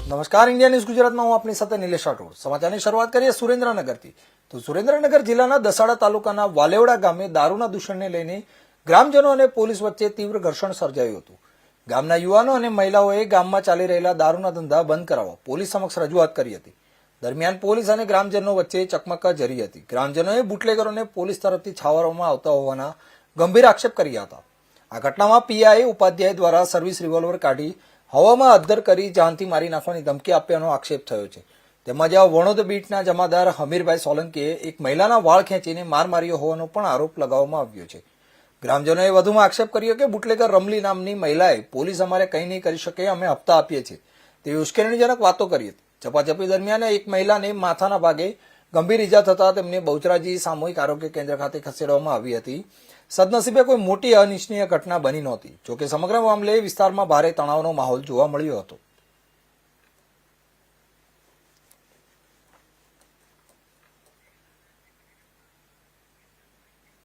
નમસ્કાર, India news ગુજરાતમાં હું આપની સાથે નિલેશ રાઠોડ. સમાચારની શરૂઆત કરીએ સુરેન્દ્રનગરથી. તો સુરેન્દ્રનગર જિલ્લાના દસાડા તાલુકાના વાલેવડા ગામે દારૂના દૂષણને લઈને ગ્રામજનો અને પોલીસ વચ્ચે તીવ્ર ઘર્ષણ સર્જાયું હતું. ગામના યુવાનો અને મહિલાઓએ ગામમાં ચાલી રહેલા દારૂના ધંધા બંધ કરાવવા પોલીસ સમક્ષ રજૂઆત કરી હતી. દરમિયાન પોલીસ અને ગ્રામજનો વચ્ચે ચકમક જરી હતી. ગ્રામજનોએ બુટલેગરોને પોલીસ તરફથી છાવરવામાં આવતા હોવાના ગંભીર આક્ષેપ કર્યા હતા. આ ઘટનામાં પીઆઈ ઉપાધ્યાય દ્વારા સર્વિસ રિવોલ્વર કાઢી હવામાં અદ્ધર કરી જાનથી મારી નાખવાની ધમકી આપ્યાનો આક્ષેપ થયો છે. તેમજ વણોદ બીટના જમાદાર હમીરભાઈ સોલંકીએ એક મહિલાના વાળ ખેંચીને માર માર્યો હોવાનો પણ આરોપ લગાવવામાં આવ્યો છે. ગ્રામજનોએ વધુમાં આક્ષેપ કર્યો કે બુટલેગર રમલી નામની મહિલાએ પોલીસ અમારે કંઈ નહીં કરી શકે, અમે હપ્તા આપીએ છીએ તેવી ઉશ્કેરણીજનક વાતો કરી હતી. ઝપાઝપી દરમિયાન એક મહિલાને માથાના ભાગે ગંભીર ઇજા થતા તેમને બહુચરાજી સામૂહિક આરોગ્ય કેન્દ્ર ખાતે ખસેડવામાં આવી હતી. સદનસીબે કોઈ મોટી અનિચ્છનીય ઘટના બની નહોતી. જોકે સમગ્ર મામલે વિસ્તારમાં ભારે તણાવનો માહોલ જોવા મળ્યો હતો.